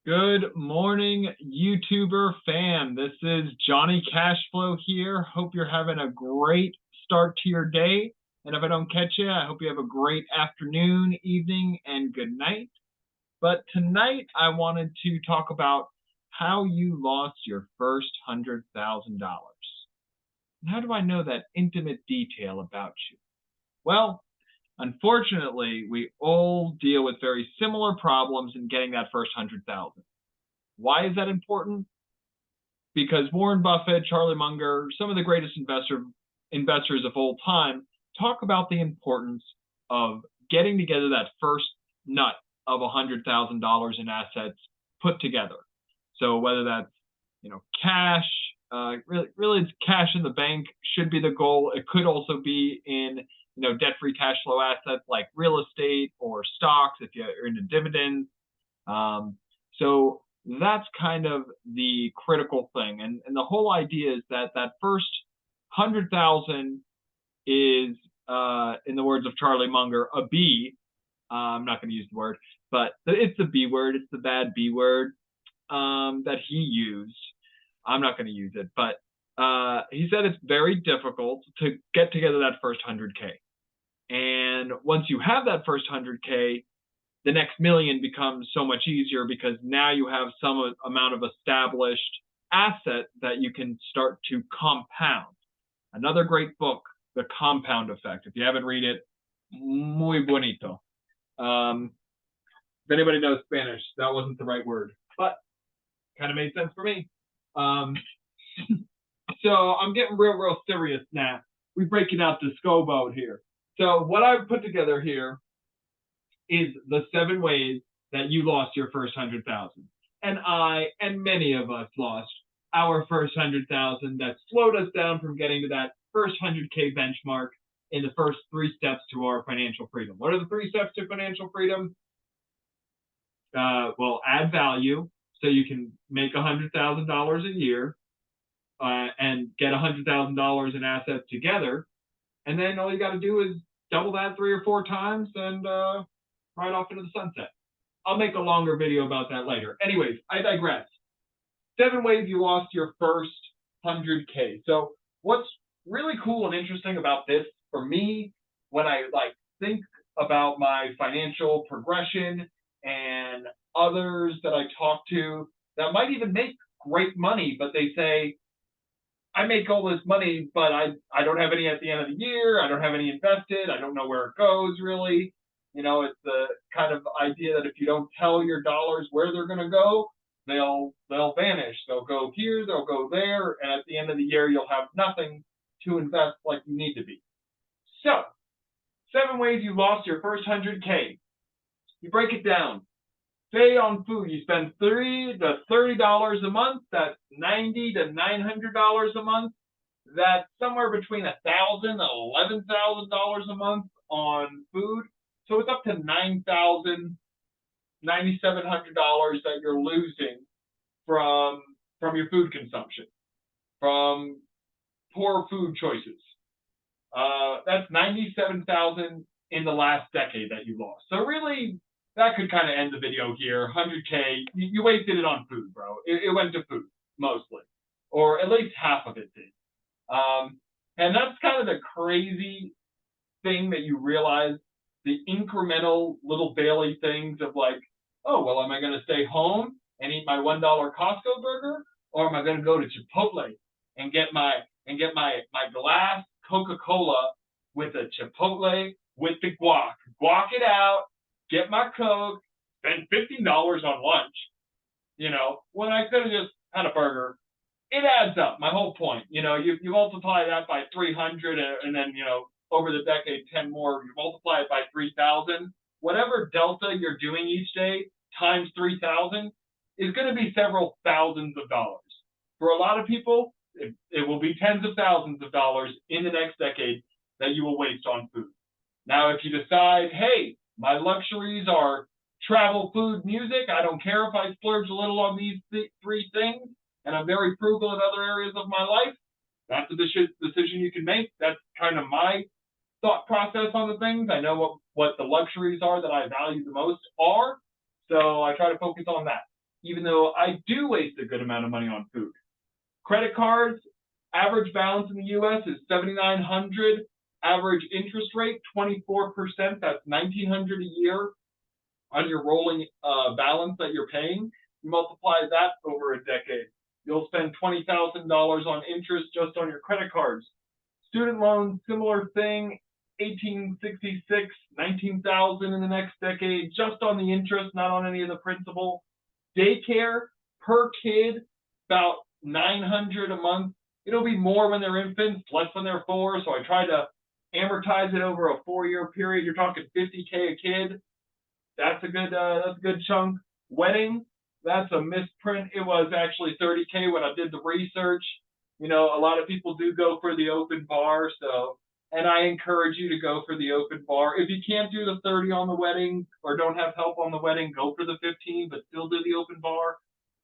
Good morning, YouTuber fam. This is Jonny Cashflow here. Hope you're having a great start to your day. And if I don't catch you, I hope you have a great afternoon, evening, and good night. But tonight, I wanted to talk about how you lost your first $100,000. And how do I know that intimate detail about you? Well, unfortunately, we all deal with very similar problems in getting that first 100,000. Why is that important? Because Warren Buffett, Charlie Munger, some of the greatest investors of all time talk about the importance of getting together that first nut of $100,000 in assets put together. So whether that's cash, really it's cash in the bank should be the goal. It could also be in debt-free cash flow assets like real estate or stocks if you're into dividends. So that's kind of the critical thing. And the whole idea is that first 100,000 is, in the words of Charlie Munger, a B. I'm not going to use the word, but it's the B word. It's the bad B word that he used. I'm not going to use it, but he said it's very difficult to get together that first 100K. And once you have that first 100K, the next million becomes so much easier because now you have some amount of established asset that you can start to compound. Another great book, The Compound Effect. If you haven't read it, muy bonito. If anybody knows Spanish, that wasn't the right word, but kind of made sense for me. So I'm getting real serious now. We're breaking out the SCO here. So what I've put together here is the 7 ways that you lost your first 100,000. And I and many of us lost our first 100,000 that slowed us down from getting to that first 100K benchmark in the first 3 steps to our financial freedom. What are the 3 steps to financial freedom? Well, add value so you can make $100,000 a year and get $100,000 in assets together. And then all you got to do is double that 3 or 4 times and right off into the sunset. I'll make a longer video about that later. Anyways, I digress. 7 ways you lost your first 100K. So what's really cool and interesting about this for me when I think about my financial progression and others that I talk to that might even make great money, but they say, I make all this money, but I don't have any at the end of the year. I don't have any invested. I don't know where it goes really. It's the kind of idea that if you don't tell your dollars where they're going to go, they'll vanish. They'll go here, they'll go there, and at the end of the year, you'll have nothing to invest like you need to be. So, 7 ways you lost your first 100K. You break it down. Say on food, you spend $3 to $30 a month. That's $90 to $900 a month. That's somewhere between $1,000 and $11,000 a month on food. So it's up to $9,000, $9,700 that you're losing from your food consumption, from poor food choices. That's $97,000 in the last decade that you lost. So really, that could kind of end the video here. 100K, you wasted it on food, bro. It went to food, mostly. Or at least half of it did. And that's kind of the crazy thing that you realize, the incremental little daily things of oh, well, am I going to stay home and eat my $1 Costco burger? Or am I going to go to Chipotle and get my glass Coca-Cola with a Chipotle with the guac? Guac it out. Get my Coke, spend $15 on lunch, when I could have just had a burger. It adds up. My whole point, you multiply that by 300 and then, over the decade, 10 more, you multiply it by 3,000. Whatever delta you're doing each day times 3,000 is going to be several thousands of dollars. For a lot of people, it will be tens of thousands of dollars in the next decade that you will waste on food. Now, if you decide, hey, my luxuries are travel, food, music. I don't care if I splurge a little on these 3 things, and I'm very frugal in other areas of my life. That's a decision you can make. That's kind of my thought process on the things. I know what the luxuries are that I value the most are, so I try to focus on that. even though I do waste a good amount of money on food. Credit cards, average balance in the U.S. is $7,900. Average interest rate, 24%. That's $1,900 a year on your rolling balance that you're paying. You multiply that over a decade, you'll spend $20,000 on interest just on your credit cards. Student loans, similar thing, 1866, 19,000 in the next decade, just on the interest, not on any of the principal. Daycare per kid, about $900 a month. It'll be more when they're infants, less when they're 4. So I try to amortize it over a 4-year period. You're talking $50K a kid. That's a good chunk. Wedding, that's a misprint. It was actually $30K when I did the research. You know, a lot of people do go for the open bar, and I encourage you to go for the open bar. If you can't do the 30 on the wedding or don't have help on the wedding, go for the 15, but still do the open bar.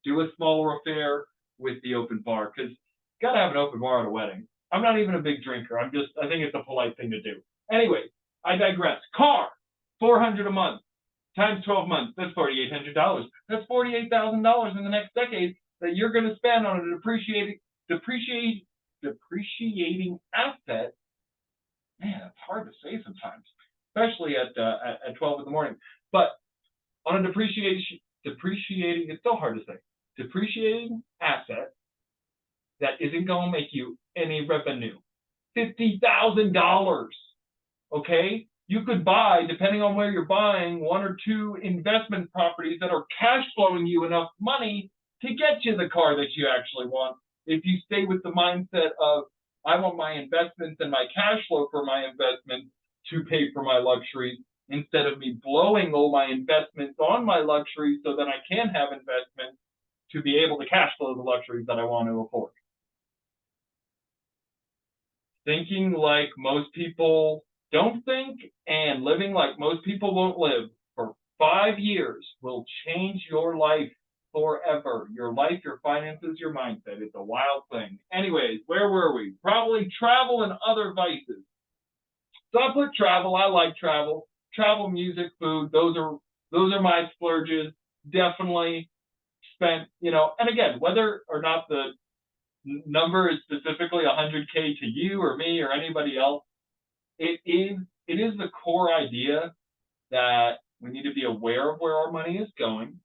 Do a smaller affair with the open bar, because you got to have an open bar at a wedding. I'm not even a big drinker. I think it's a polite thing to do. Anyway, I digress. Car, $400 a month times 12 months. That's $4,800. That's $48,000 in the next decade that you're going to spend on a depreciating asset. Man, that's hard to say sometimes, especially at 12 in the morning. But on a depreciating, it's still hard to say. Depreciating asset that isn't going to make you any revenue. $50,000. Okay? You could buy, depending on where you're buying, 1 or 2 investment properties that are cash flowing you enough money to get you the car that you actually want. If you stay with the mindset of, I want my investments and my cash flow for my investments to pay for my luxuries, instead of me blowing all my investments on my luxuries so that I can have investments to be able to cash flow the luxuries that I want to afford. Thinking like most people don't think and living like most people won't live for 5 years will change your life forever. Your life, your finances, your mindset. It's a wild thing. Anyways, where were we? Probably travel and other vices. So I put travel. I like travel. Travel, music, food. Those are my splurges. Definitely spent, and again, whether or not the number is specifically 100K to you or me or anybody else, it is the core idea that we need to be aware of where our money is going.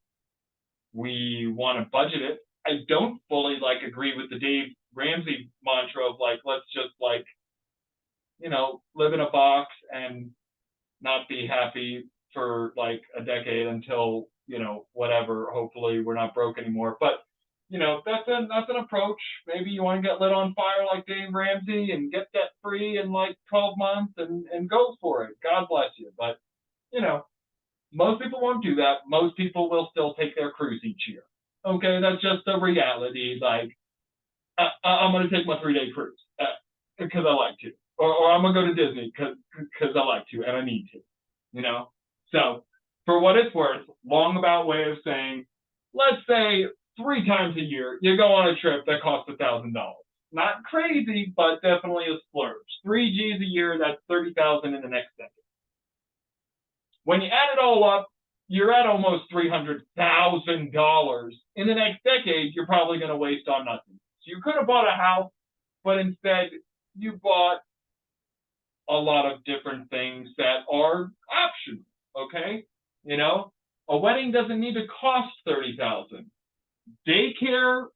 We want to budget it. I don't fully agree with the Dave Ramsey mantra of let's just live in a box and not be happy for a decade until, whatever, hopefully we're not broke anymore. But, that's an approach. Maybe you want to get lit on fire like Dave Ramsey and get debt free in 12 months and go for it. God bless you. But, most people won't do that. Most people will still take their cruise each year. Okay, that's just the reality. I'm going to take my 3-day cruise because I like to. Or I'm going to go to Disney because I like to and I need to. So for what it's worth, long about way of saying, let's say 3 times a year, you go on a trip that costs $1,000. Not crazy, but definitely a splurge. 3 G's a year, that's $30,000 in the next decade. When you add it all up, you're at almost $300,000. In the next decade, you're probably going to waste on nothing. So you could have bought a house, but instead you bought a lot of different things that are optional, okay? A wedding doesn't need to cost $30,000. Daycare,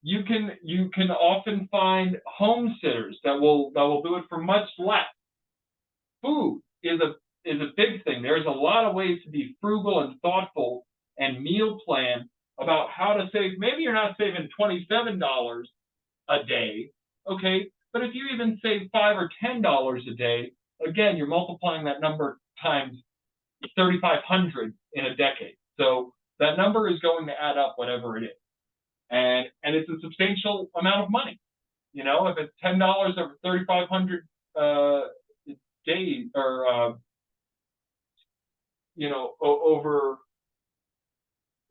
you can often find home sitters that will do it for much less. Food is a big thing. There's a lot of ways to be frugal and thoughtful and meal plan about how to save. Maybe you're not saving $27 a day, okay? But if you even save $5 or $10 a day, again, you're multiplying that number times 3,500 in a decade. So that number is going to add up, whatever it is. And it's a substantial amount of money. If it's $10 over 3,500 days, or over,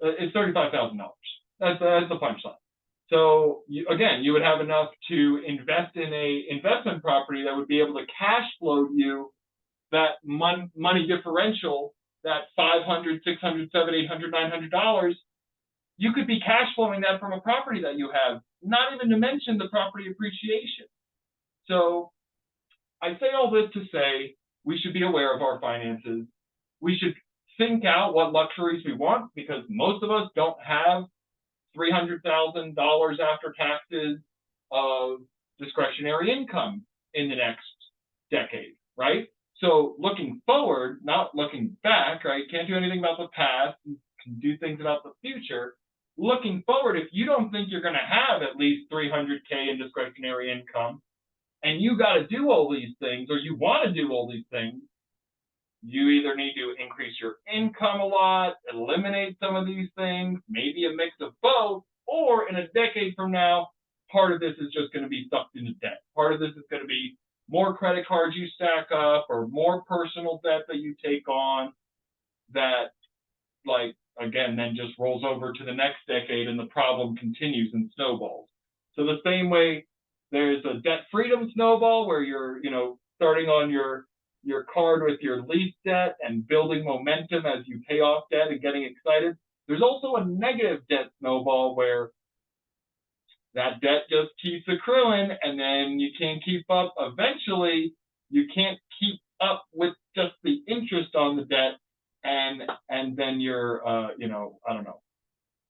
it's $35,000. That's the punchline. So you would have enough to invest in a investment property that would be able to cash flow you that money differential, that $500, $600, $700, $800, $900 you could be cash flowing that from a property that you have, not even to mention the property appreciation. So I say all this to say we should be aware of our finances. We should think out what luxuries we want, because most of us don't have $300,000 after taxes of discretionary income in the next decade, right? So looking forward, not looking back, right? Can't do anything about the past, can do things about the future. Looking forward, if you don't think you're going to have at least $300K in discretionary income, and you got to do all these things, or you want to do all these things, you either need to increase your income a lot, eliminate some of these things, maybe a mix of both, or in a decade from now, part of this is just going to be sucked into debt. Part of this is going to be more credit cards you stack up, or more personal debt that you take on that, like, again, then just rolls over to the next decade and the problem continues and snowballs. So the same way there's a debt freedom snowball where you're, starting on your card with your lease debt and building momentum as you pay off debt and getting excited. There's also a negative debt snowball where that debt just keeps accruing and then you can't keep up. Eventually, you can't keep up with just the interest on the debt, and then you're, I don't know,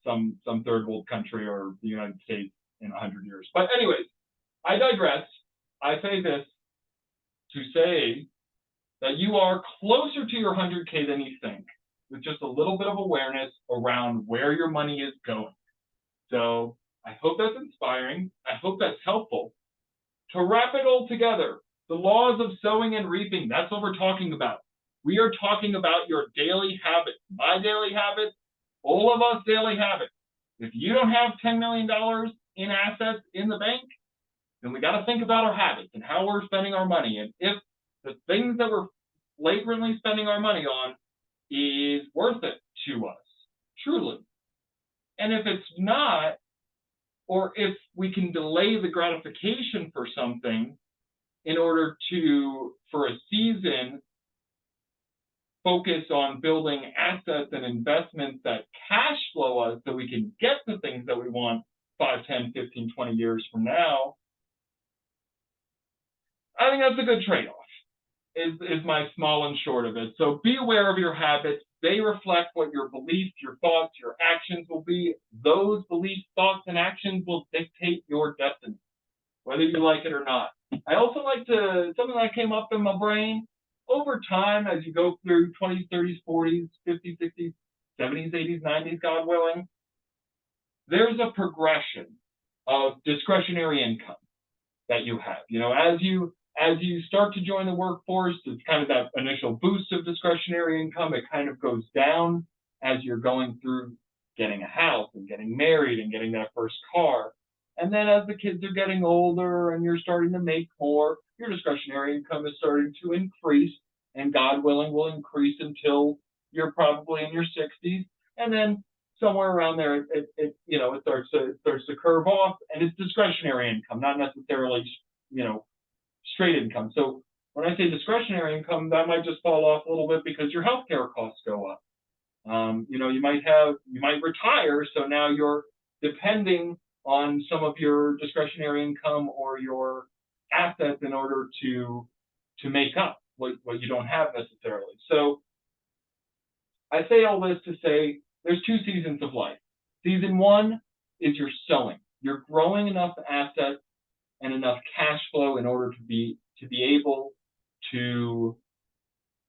some third world country or the United States in 100 years. But anyways, I digress. I say this to say that you are closer to your 100K than you think, with just a little bit of awareness around where your money is going. So I hope that's inspiring. I hope that's helpful. To wrap it all together, the laws of sowing and reaping, that's what we're talking about. We are talking about your daily habits, my daily habits, all of us daily habits. If you don't have $10 million in assets in the bank, then we got to think about our habits and how we're spending our money. And if the things that we're flagrantly spending our money on is worth it to us, truly. And if it's not, or if we can delay the gratification for something in order to, for a season, focus on building assets and investments that cash flow us so we can get the things that we want 5, 10, 15, 20 years from now, I think that's a good trade-off, is my small and short of it. So be aware of your habits. They reflect what your beliefs, your thoughts, your actions will be. Those beliefs, thoughts, and actions will dictate your destiny, whether you like it or not. I also like to, something that came up in my brain, over time, as you go through 20s, 30s, 40s, 50s, 60s, 70s, 80s, 90s, God willing, there's a progression of discretionary income that you have. As you start to join the workforce, it's kind of that initial boost of discretionary income. It kind of goes down as you're going through getting a house and getting married and getting that first car. And then as the kids are getting older and you're starting to make more, your discretionary income is starting to increase, and God willing will increase until you're probably in your 60s. And then somewhere around there, it starts to curve off, and it's discretionary income, not necessarily, straight income. So when I say discretionary income, that might just fall off a little bit because your healthcare costs go up. You might retire, so now you're depending on some of your discretionary income or your assets in order to make up what you don't have necessarily. So I say all this to say there's 2 seasons of life. Season 1 is your sowing. You're growing enough assets and enough cash flow in order to be able to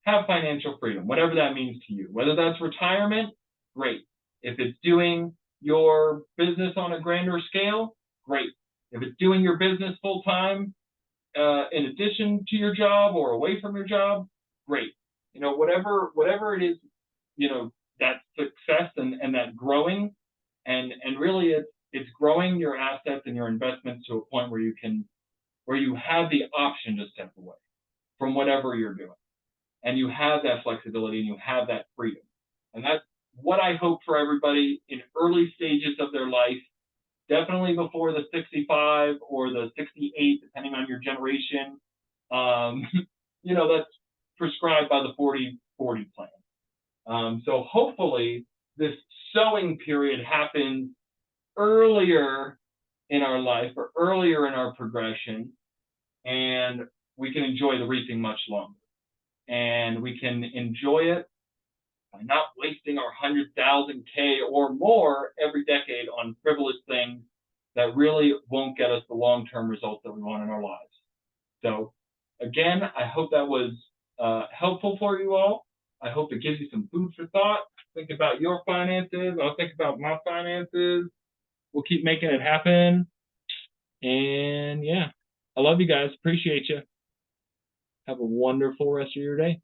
have financial freedom, whatever that means to you. Whether that's retirement, great. If it's doing your business on a grander scale, great. If it's doing your business full time, in addition to your job or away from your job, great. Whatever it is, that success and that growing, and really it's growing your assets and your investments to a point where you have the option to step away from whatever you're doing. And you have that flexibility and you have that freedom. And that's what I hope for everybody in early stages of their life, definitely before the 65 or the 68, depending on your generation. That's prescribed by the 40-40 plan. So hopefully this sowing period happens earlier in our life or earlier in our progression, and we can enjoy the reaping much longer. And we can enjoy it by not wasting our 100,000 K or more every decade on frivolous things that really won't get us the long-term results that we want in our lives. So again, I hope that was helpful for you all. I hope it gives you some food for thought. Think about your finances. I'll think about my finances. We'll keep making it happen. And yeah, I love you guys. Appreciate you. Have a wonderful rest of your day.